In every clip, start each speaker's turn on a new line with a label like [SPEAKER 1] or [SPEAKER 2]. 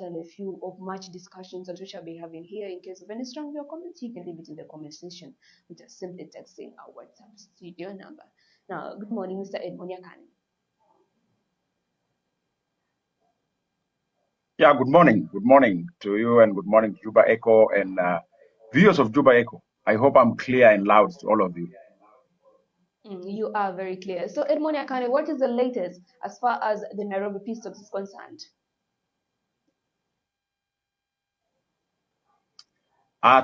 [SPEAKER 1] and a few of much discussions that we shall be having here. In case of any strong your comments, you can leave it in the comment section with just simply texting our WhatsApp studio number. Now, good morning, Mr. Edmonia Khan.
[SPEAKER 2] Yeah, good morning. Good morning to you, and good morning to Juba Eco and viewers of Juba Eco. I hope I'm clear and loud to all of you.
[SPEAKER 1] You are very clear. So, Edmonia Khan, what is the latest as far as the Nairobi peace talks is concerned?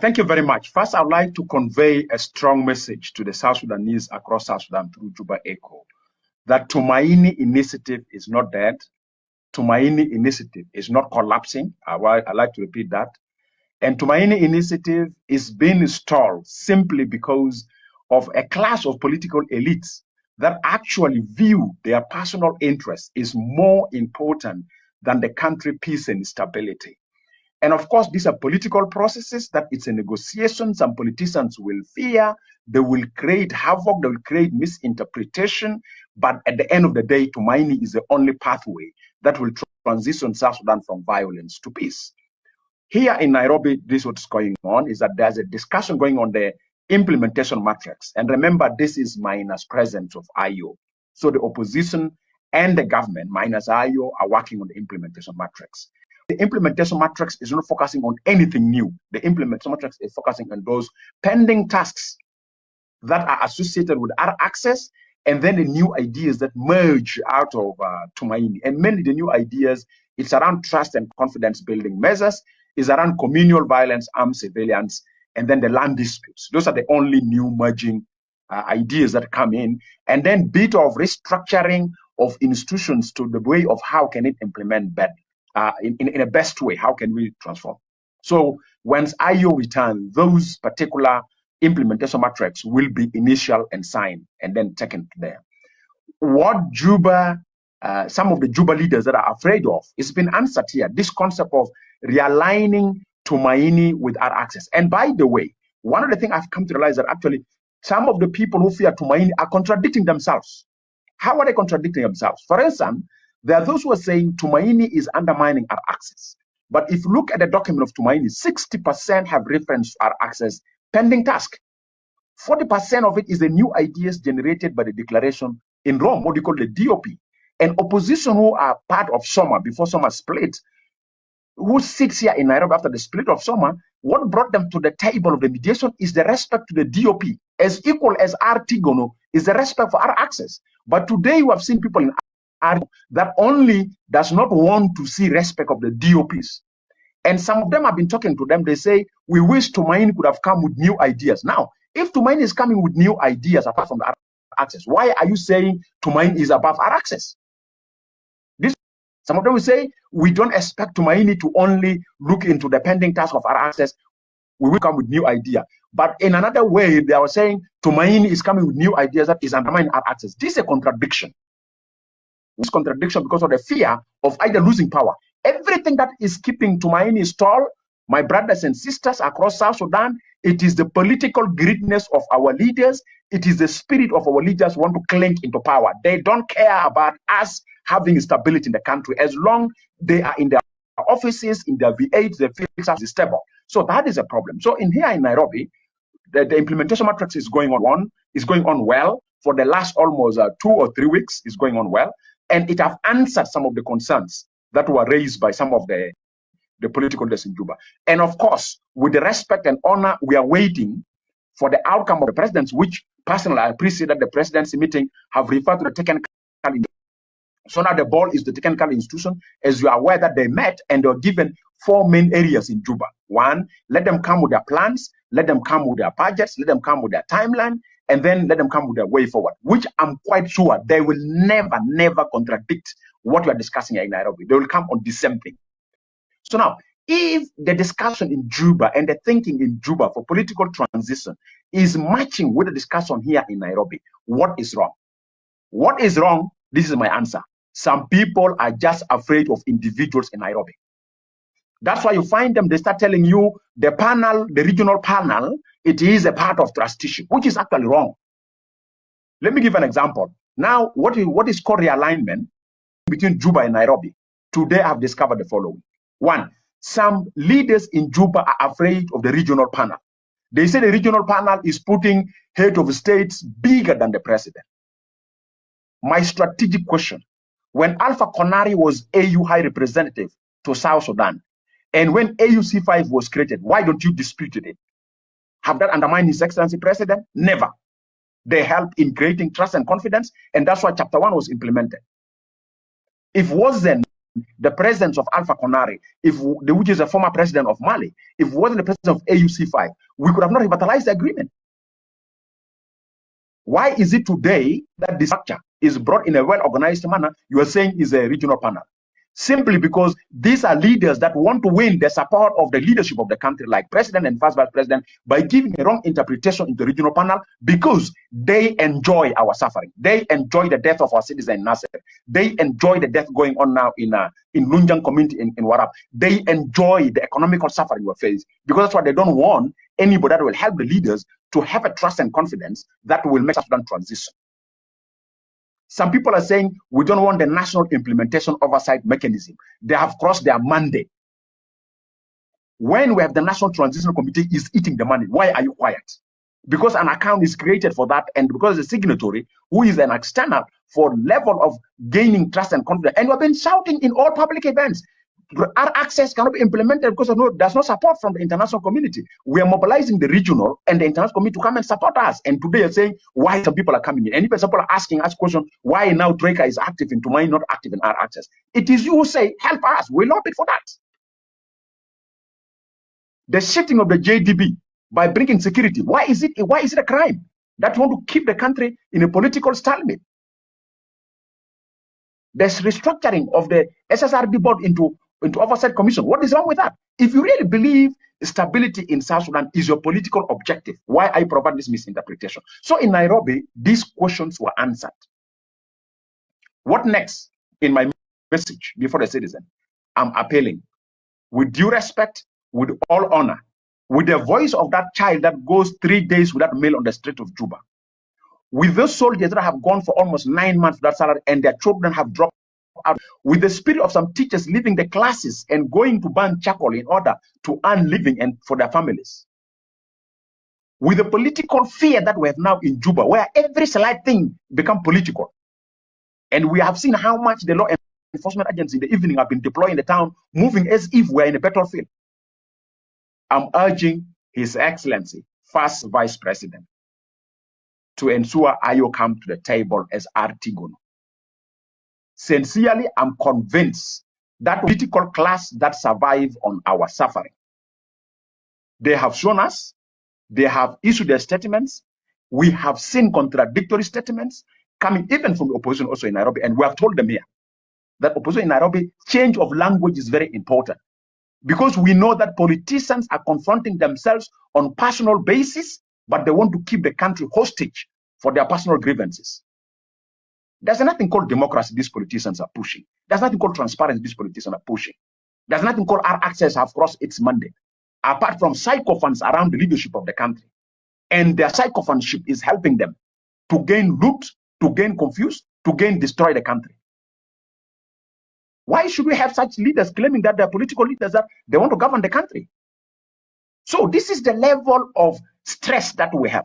[SPEAKER 2] Thank you very much. First, I'd like to convey a strong message to the South Sudanese across South Sudan through Juba Eco that Tumaini initiative is not dead. Tumaini initiative is not collapsing. I'd like to repeat that. And Tumaini initiative is being stalled simply because of a class of political elites that actually view their personal interest is more important than the country peace and stability. And of course, these are political processes that it's a negotiation. Some politicians will fear, they will create havoc, they will create misinterpretation. But at the end of the day, Tumaini is the only pathway that will transition South Sudan from violence to peace. Here in Nairobi, this is what's going on, is that there's a discussion going on the implementation matrix. And remember, this is minus presence of IO. So the opposition and the government, minus IO, are working on the implementation matrix. The implementation matrix is not focusing on anything new. The implementation matrix is focusing on those pending tasks that are associated with our access, and then the new ideas that merge out of Tumaini. And mainly the new ideas, it's around trust and confidence building measures, is around communal violence, armed civilians, and then the land disputes. Those are the only new merging ideas that come in. And then bit of restructuring of institutions to the way of how can it implement better. In a best way, how can we transform? So once IO return, those particular implementation matrix will be initial and signed and then taken to there. What Juba, some of the Juba leaders that are afraid of, it's been answered here, this concept of realigning Tumaini with our access. And by the way, one of the things I've come to realize that actually some of the people who fear Tumaini are contradicting themselves. How are they contradicting themselves? For instance, there are those who are saying Tumaini is undermining our access. But if you look at the document of Tumaini, 60% have reference to our access pending task. 40% of it is the new ideas generated by the declaration in Rome, what we call the DOP. And opposition who are part of Soma, before Soma split, who sits here in Nairobi after the split of Soma, what brought them to the table of the mediation is the respect to the DOP, as equal as Artigono is the respect for our access. But today we have seen people in that only does not want to see respect of the DOPs. And some of them have been talking to them. They say, we wish Tumaini could have come with new ideas. Now, if Tumaini is coming with new ideas apart from the access, why are you saying Tumaini is above our access? Some of them will say, we don't expect Tumaini to only look into the pending task of our access. We will come with new idea. But in another way, they are saying Tumaini is coming with new ideas that is undermining our access. This is a contradiction. This contradiction because of the fear of either losing power. Everything that is keeping Tumaini stalled, my brothers and sisters across South Sudan, it is the political greediness of our leaders. It is the spirit of our leaders who want to cling into power. They don't care about us having stability in the country as long they are in their offices, in their V8, they feel it's stable. So that is a problem. So in here in Nairobi, the implementation matrix is going on well. For the last almost 2 or 3 weeks, is going on well. And it have answered some of the concerns that were raised by some of the political leaders in Juba. And of course, with the respect and honor, we are waiting for the outcome of the presidency, which personally I appreciate that the presidency meeting have referred to the technical. So now the ball is the technical institution. As you are aware that they met and they were given 4 main areas in Juba. 1, let them come with their plans, let them come with their budgets, let them come with their timeline, and then let them come with their way forward, which I'm quite sure they will never contradict what we are discussing here in Nairobi. They will come on the same thing. So now, if the discussion in Juba and the thinking in Juba for political transition is matching with the discussion here in Nairobi, what is wrong? What is wrong? This is my answer. Some people are just afraid of individuals in Nairobi. That's why you find them, they start telling you the panel, the regional panel, it is a part of trusteeship, which is actually wrong. Let me give an example. Now, what is called realignment between Juba and Nairobi? Today I've discovered the following. One, some leaders in Juba are afraid of the regional panel. They say the regional panel is putting head of states bigger than the president. My strategic question, when Alpha Konari was AU High Representative to South Sudan, and when AUC5 was created, why don't you dispute it? Have that undermined His Excellency President? Never. They helped in creating trust and confidence, and that's why Chapter 1 was implemented. If it wasn't the presence of Alpha Konari, which is a former president of Mali, if it wasn't the presence of AUC5, we could have not revitalized the agreement. Why is it today that the structure is brought in a well-organized manner? You are saying is a regional panel. Simply because these are leaders that want to win the support of the leadership of the country, like president and first vice president, by giving a wrong interpretation into the regional panel, because they enjoy our suffering. They enjoy the death of our citizen Nasser. They enjoy the death going on now in Lunjang community in Warab. They enjoy the economical suffering we face, because that's why they don't want anybody that will help the leaders to have a trust and confidence that will make Sudan transition. Some people are saying we don't want the national implementation oversight mechanism. They have crossed their mandate. When we have the National Transitional Committee is eating the money, why are you quiet? Because an account is created for that, and because the signatory, who is an external, for level of gaining trust and confidence. And we've been shouting in all public events, our access cannot be implemented because there's no support from the international community. We are mobilizing the regional and the international community to come and support us. And today you're saying why some people are coming in. And even some people are asking us questions, why now Troika is active in Tumaini, not active in our access. It is you who say, help us. We lobby for that. The shifting of the JDB by bringing security, why is it a crime that you want to keep the country in a political stalemate? There's restructuring of the SSRB board into oversight commission. What is wrong with that? If you really believe stability in South Sudan is your political objective, why I provide this misinterpretation? So in Nairobi, these questions were answered. What next in my message before the citizen? I'm appealing with due respect, with all honor, with the voice of that child that goes 3 days without meal on the street of Juba, with those soldiers that have gone for almost 9 months without salary and their children have dropped out, with the spirit of some teachers leaving the classes and going to burn charcoal in order to earn living and for their families, with the political fear that we have now in Juba, where every slight thing becomes political. And we have seen how much the law enforcement agents in the evening have been deployed in the town, moving as if we're in a battlefield. I'm urging His Excellency, First Vice President, to ensure Ayo come to the table as Artigono. Sincerely, I'm convinced that political class that survive on our suffering, they have shown us, they have issued their statements. We have seen contradictory statements coming even from the opposition also in Nairobi. And we have told them here that opposition in Nairobi, change of language is very important, because we know that politicians are confronting themselves on personal basis, but they want to keep the country hostage for their personal grievances. There's nothing called democracy these politicians are pushing. There's nothing called transparency these politicians are pushing. There's nothing called our access have crossed its mandate, apart from sycophants around the leadership of the country. And their sycophanship is helping them to gain loot, to gain confuse, to gain destroy the country. Why should we have such leaders claiming that they're political leaders, that they want to govern the country? So this is the level of stress that we have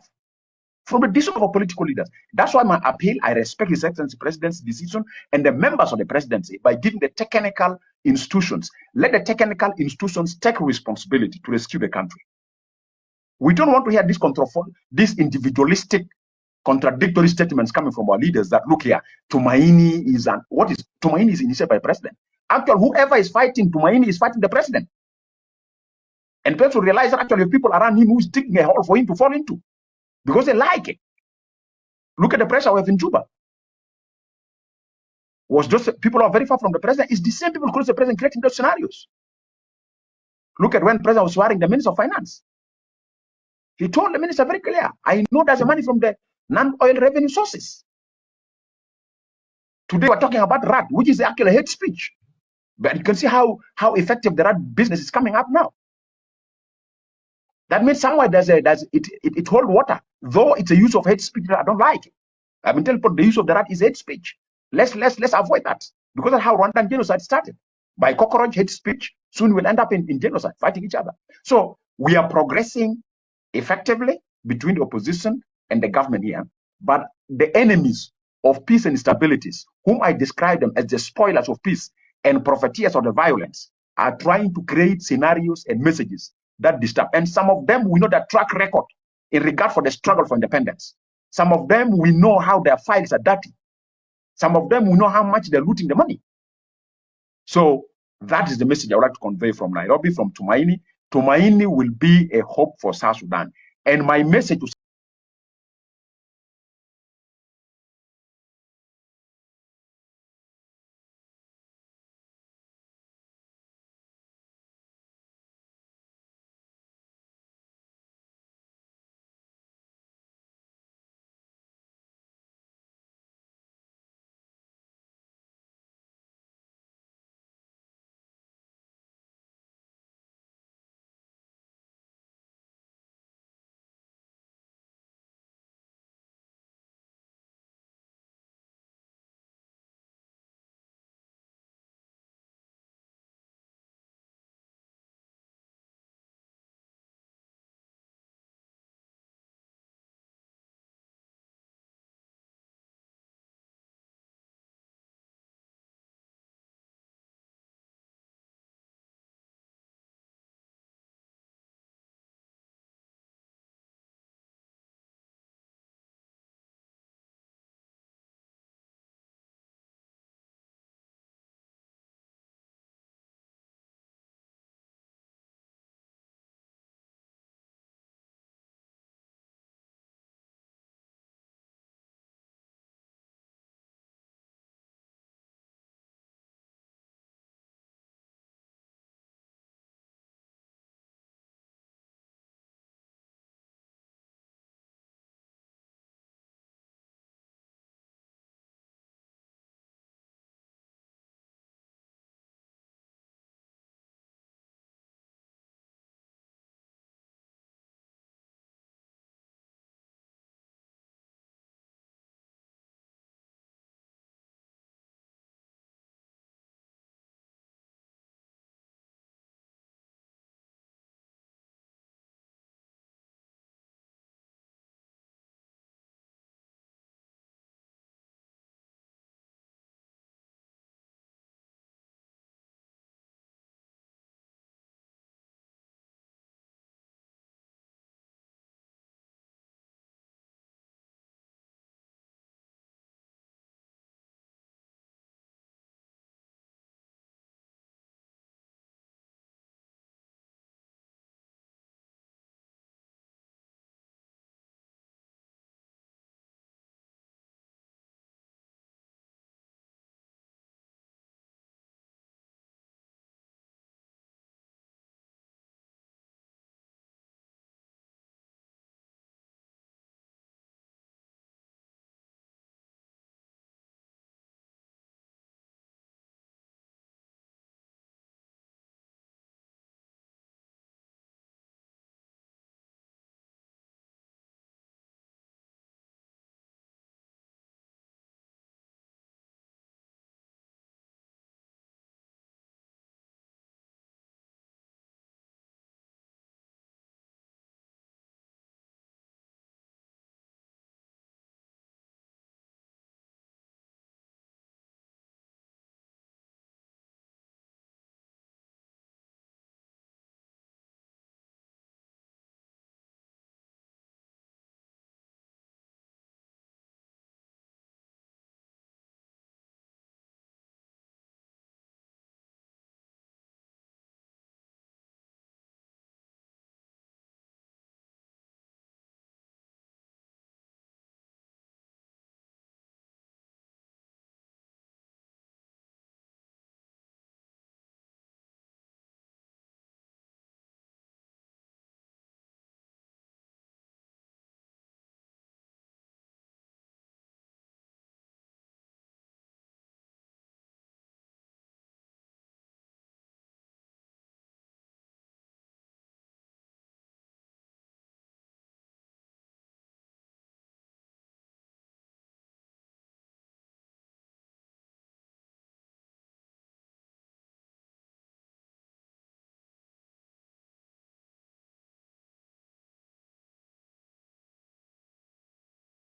[SPEAKER 2] from the decision of our political leaders. That's why my appeal, I respect His Excellency President's decision and the members of the presidency by giving the technical institutions, let the technical institutions take responsibility to rescue the country. We don't want to hear this individualistic, contradictory statements coming from our leaders that, look here, Tumaini is Tumaini is initiated by the president. Actually, whoever is fighting Tumaini is fighting the president. And people realize that actually people around him who's digging a hole for him to fall into, because they like it. Look at the pressure we have in Juba. Was just people who are very far from the president. It's the same people close to the president creating those scenarios. Look at when the president was swearing the Minister of Finance. He told the minister very clear, I know there's money from the non-oil revenue sources. Today we're talking about RAD, which is actually hate speech. But you can see how effective the RAD business is coming up now. That means somewhere it hold water, though it's a use of hate speech that I don't like. I've been telling people the use of the RAD is hate speech. Let's avoid that, because that's how Rwandan genocide started, by cockroach hate speech. soon we'll end up in genocide, fighting each other. So we are progressing effectively between the opposition and the government here, but the enemies of peace and stabilities, whom I describe them as the spoilers of peace and profiteers of the violence, are trying to create scenarios and messages that disturb. And some of them, we know their track record in regard for the struggle for independence. Some of them, we know how their files are dirty. Some of them, we know how much they're looting the money. So that is the message I would like to convey from Nairobi, from Tumaini. Tumaini will be a hope for South Sudan. And my message to